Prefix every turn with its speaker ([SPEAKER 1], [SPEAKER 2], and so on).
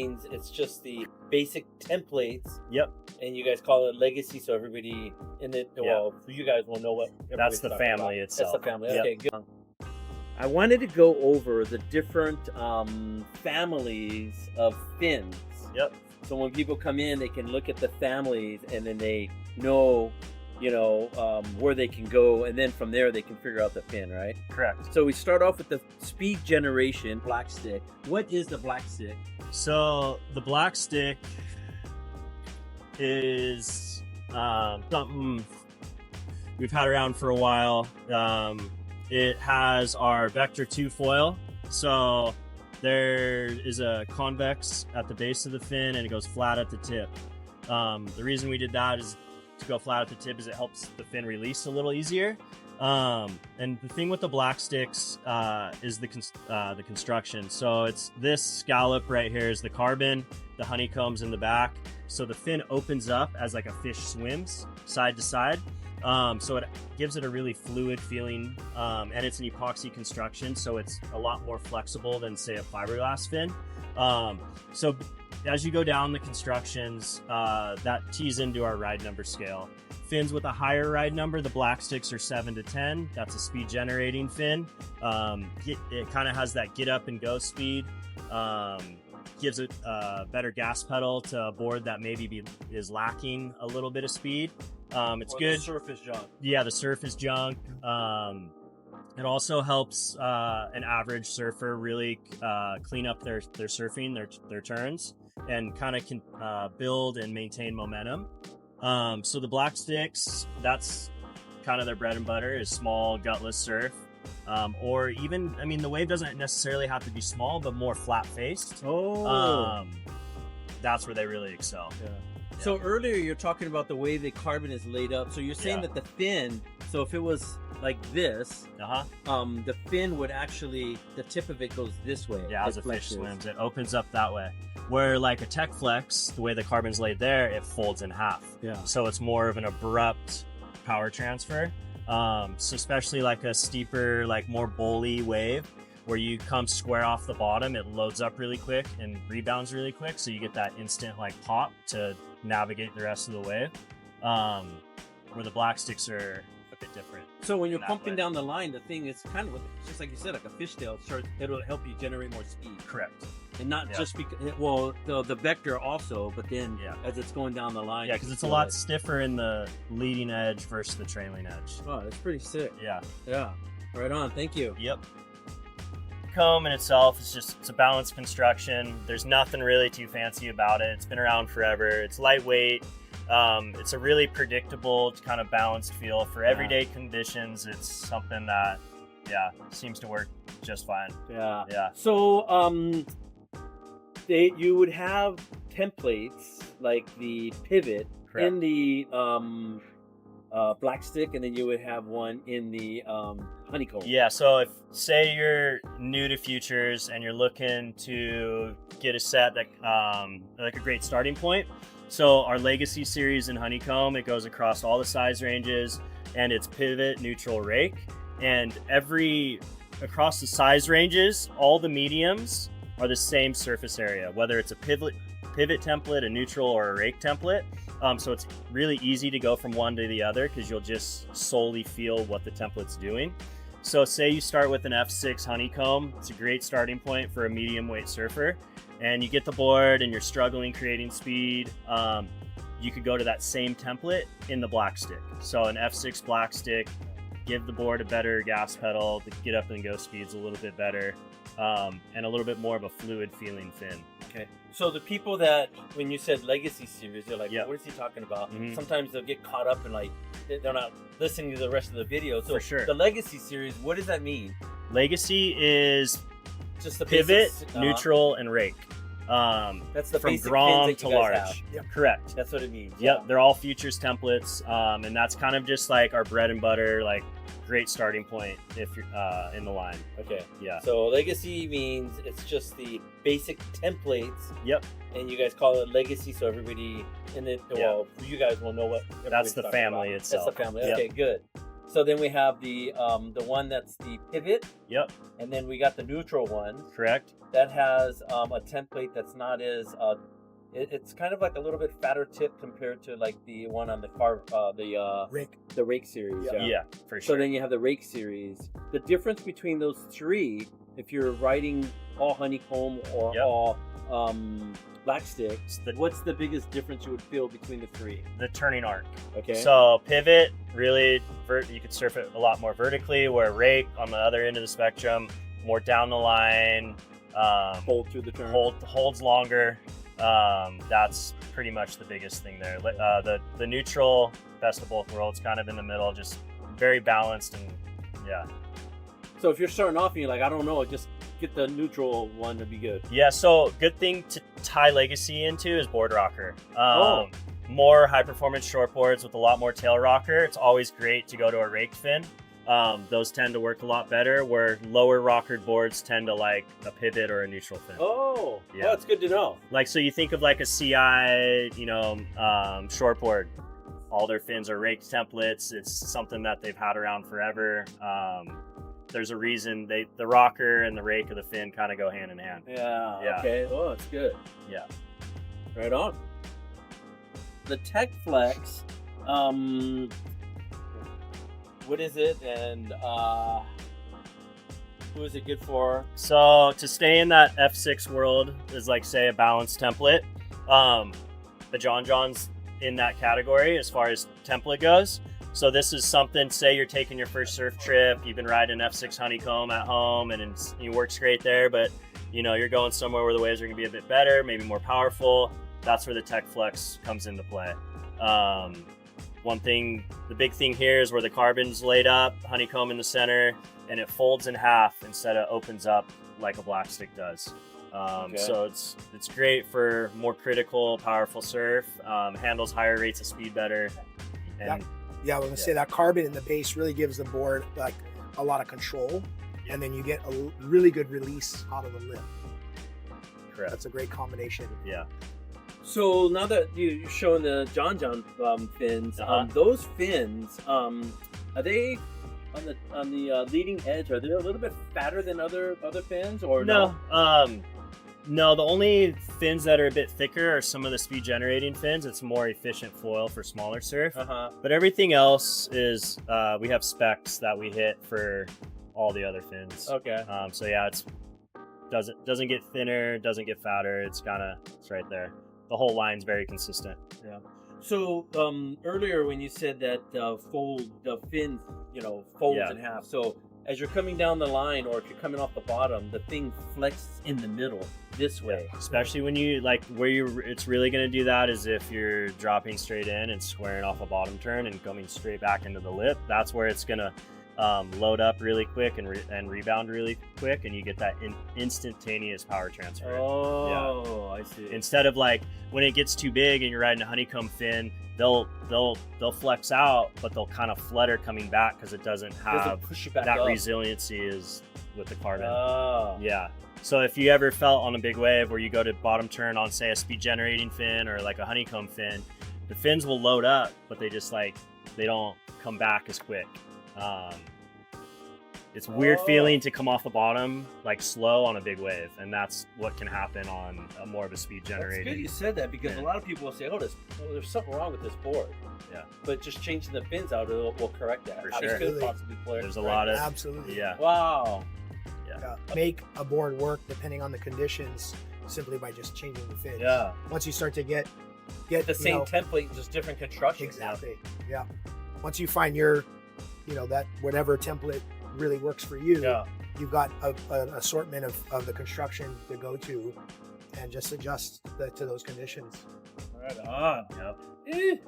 [SPEAKER 1] means it's just the basic templates.
[SPEAKER 2] Yep.
[SPEAKER 1] And you guys call it legacy, so everybody in it, well, you guys will know what
[SPEAKER 2] that's the family
[SPEAKER 1] about.
[SPEAKER 2] itself.
[SPEAKER 1] That's the family.
[SPEAKER 2] Yep.
[SPEAKER 1] Okay, good. I wanted to go over the different families of fins.
[SPEAKER 2] Yep.
[SPEAKER 1] So when people come in, they can look at the families, and then they know, where they can go, and then from there they can figure out the fin, right?
[SPEAKER 2] Correct.
[SPEAKER 1] So we start off with the speed generation black stick. What is the black stick?
[SPEAKER 2] So the black stick is something we've had around for a while. It has our Vector 2 foil. So there is a convex at the base of the fin, and it goes flat at the tip. The reason we did that is to go flat at the tip is it helps the fin release a little easier. And the thing with the black sticks is the construction. So it's this scallop right here is the carbon, the honeycombs in the back. So the fin opens up as like a fish swims side to side. So it gives it a really fluid feeling, and it's an epoxy construction, so it's a lot more flexible than, say, a fiberglass fin. So as you go down the constructions, that tees into our ride number scale. Fins with a higher ride number, the black sticks are 7 to 10. That's a speed generating fin. It kind of has that get up and go speed. Gives it a better gas pedal to a board that maybe is lacking a little bit of speed. It's good.
[SPEAKER 1] The surface junk.
[SPEAKER 2] Yeah, the surface junk. It also helps an average surfer really clean up their surfing, their turns, and kind of can build and maintain momentum. So the black sticks, that's kind of their bread and butter, is small gutless surf. Or even, the wave doesn't necessarily have to be small, but more flat faced. That's where they really excel.
[SPEAKER 1] Yeah. So earlier you're talking about the way the carbon is laid up. So you're saying that the fin, so if it was like this, the fin would actually, the tip of it goes this way.
[SPEAKER 2] Yeah, as a fish swims, it opens up that way. Where like a Tech Flex, the way the carbon's laid there, it folds in half.
[SPEAKER 1] Yeah.
[SPEAKER 2] So it's more of an abrupt power transfer. So especially like a steeper, like more bowly wave where you come square off the bottom, it loads up really quick and rebounds really quick. So you get that instant like pop to navigate the rest of the wave. Where the black sticks are a bit different.
[SPEAKER 1] So when you're pumping down the line, the thing is kind of just like you said, like a fishtail. It'll help you generate more speed.
[SPEAKER 2] Correct.
[SPEAKER 1] And not just because, the vector also, but then as it's going down the line.
[SPEAKER 2] Yeah, because it's a lot stiffer in the leading edge versus the trailing edge.
[SPEAKER 1] Oh, that's pretty sick.
[SPEAKER 2] Yeah.
[SPEAKER 1] Yeah. Right on. Thank you.
[SPEAKER 2] Yep. Comb in itself it's a balanced construction. There's nothing really too fancy about it. It's been around forever. It's lightweight. It's a really predictable kind of balanced feel for everyday conditions. It's something that seems to work just fine.
[SPEAKER 1] Yeah. So you would have templates like the pivot in the black stick, and then you would have one in the honeycomb.
[SPEAKER 2] Yeah, so if say you're new to futures and you're looking to get a set that like a great starting point, so our legacy series in honeycomb, it goes across all the size ranges, and it's pivot, neutral, rake, and across the size ranges, all the mediums are the same surface area, whether it's a pivot template, a neutral, or a rake template. So it's really easy to go from one to the other because you'll just solely feel what the template's doing. So say you start with an F6 honeycomb, it's a great starting point for a medium weight surfer, and you get the board and you're struggling creating speed, you could go to that same template in the black stick. So an F6 black stick, give the board a better gas pedal, the get up and go speed's a little bit better, and a little bit more of a fluid feeling fin.
[SPEAKER 1] Okay. So the people that, when you said legacy series, they're like, what is he talking about?
[SPEAKER 2] Mm-hmm.
[SPEAKER 1] Sometimes they'll get caught up in like, they're not listening to the rest of the video. So
[SPEAKER 2] for sure.
[SPEAKER 1] The legacy series, what does that mean?
[SPEAKER 2] Legacy is
[SPEAKER 1] just the
[SPEAKER 2] pivot, neutral, and rake.
[SPEAKER 1] That's the
[SPEAKER 2] from
[SPEAKER 1] basic
[SPEAKER 2] Grom
[SPEAKER 1] fins
[SPEAKER 2] to
[SPEAKER 1] that you guys
[SPEAKER 2] large.
[SPEAKER 1] have. Yep.
[SPEAKER 2] Correct.
[SPEAKER 1] That's what it means.
[SPEAKER 2] Yep, they're all futures templates, and that's kind of just like our bread and butter, like great starting point if you're in the line.
[SPEAKER 1] Okay.
[SPEAKER 2] Yeah.
[SPEAKER 1] So legacy means it's just the basic templates.
[SPEAKER 2] Yep.
[SPEAKER 1] And you guys call it legacy, so everybody in it, you guys will know what.
[SPEAKER 2] That's the family itself.
[SPEAKER 1] That's the family.
[SPEAKER 2] Yep.
[SPEAKER 1] Okay, good. So then we have the one that's the pivot.
[SPEAKER 2] Yep.
[SPEAKER 1] And then we got the neutral one.
[SPEAKER 2] Correct.
[SPEAKER 1] That has a template that's not as it's kind of like a little bit fatter tip compared to like the one on the rake series.
[SPEAKER 2] Yeah, for sure.
[SPEAKER 1] So then you have the rake series. The difference between those three, if you're riding all honeycomb or all black sticks, what's the biggest difference you would feel between the three?
[SPEAKER 2] The turning arc.
[SPEAKER 1] Okay.
[SPEAKER 2] So pivot, really, you could surf it a lot more vertically, where rake on the other end of the spectrum, more down the line.
[SPEAKER 1] Hold through the turn.
[SPEAKER 2] Holds longer. That's pretty much the biggest thing there. The neutral, best of both worlds, kind of in the middle, just very balanced and yeah.
[SPEAKER 1] So if you're starting off and you're like, I don't know, just get the neutral one to be good.
[SPEAKER 2] Yeah, so good thing to tie legacy into is board rocker. More high performance short boards with a lot more tail rocker. It's always great to go to a raked fin. Those tend to work a lot better, where lower rockered boards tend to like a pivot or a neutral fin.
[SPEAKER 1] Oh, yeah, that's good to know.
[SPEAKER 2] Like, so you think of like a CI, short board. All their fins are raked templates. It's something that they've had around forever. There's a reason the rocker and the rake of the fin kind of go hand in hand.
[SPEAKER 1] Yeah. Okay. Oh, that's good.
[SPEAKER 2] Yeah.
[SPEAKER 1] Right on. The Tech Flex, what is it, and who is it good for?
[SPEAKER 2] So to stay in that F6 world is like, say, a balanced template. The John's in that category as far as template goes. So this is something, say you're taking your first surf trip, you've been riding F6 Honeycomb at home and it works great there, but you're going somewhere where the waves are going to be a bit better, maybe more powerful. That's where the Tech Flex comes into play. The big thing here is where the carbon's laid up, honeycomb in the center, and it folds in half instead of opens up like a black stick does. So it's great for more critical, powerful surf, handles higher rates of speed better. And
[SPEAKER 3] I was gonna say that carbon in the base really gives the board like a lot of control, and then you get a really good release out of the lip.
[SPEAKER 2] Correct.
[SPEAKER 3] That's a great combination.
[SPEAKER 2] Yeah.
[SPEAKER 1] So now that you're showing the John fins, those fins, are they on the leading edge? Are they a little bit fatter than other fins, or no?
[SPEAKER 2] No, the only fins that are a bit thicker are some of the speed generating fins. It's more efficient foil for smaller surf. But everything else is we have specs that we hit for all the other fins.
[SPEAKER 1] Okay.
[SPEAKER 2] So yeah, it doesn't get thinner, doesn't get fatter. It's right there. The whole line's very consistent.
[SPEAKER 1] Yeah. So earlier when you said that the fin, folds in half. So as you're coming down the line, or if you're coming off the bottom, the thing flexes in the middle this way.
[SPEAKER 2] Especially when it's really going to do that is if you're dropping straight in and squaring off a bottom turn and coming straight back into the lip. That's where it's going to load up really quick and rebound really quick, and you get that instantaneous power transfer.
[SPEAKER 1] Oh, yeah. I see.
[SPEAKER 2] Instead of like when it gets too big and you're riding a honeycomb fin, they'll flex out, but they'll kind of flutter coming back because it doesn't have that resiliency as with the carbon.
[SPEAKER 1] Oh.
[SPEAKER 2] Yeah. So if you ever felt on a big wave where you go to bottom turn on, say, a speed generating fin or like a honeycomb fin, the fins will load up, but they just they don't come back as quick. It's a weird feeling to come off the bottom slow on a big wave, and that's what can happen on more of a speed generating.
[SPEAKER 1] It's good you said that, because a lot of people will say, there's something wrong with this board.
[SPEAKER 2] Yeah. But
[SPEAKER 1] just changing the fins out will correct that.
[SPEAKER 2] For sure.
[SPEAKER 1] Could possibly
[SPEAKER 2] There's a lot of...
[SPEAKER 3] Absolutely.
[SPEAKER 2] Yeah.
[SPEAKER 1] Wow.
[SPEAKER 3] Yeah. Make a board work depending on the conditions simply by just changing the fins.
[SPEAKER 1] Yeah.
[SPEAKER 3] Once you start to get
[SPEAKER 1] the same template, just different construction.
[SPEAKER 3] Exactly. Yeah. Once you find your, that whatever template really works for you, you've got an assortment of the construction to go to, and just adjust to those conditions.
[SPEAKER 1] Right on.
[SPEAKER 2] Yep.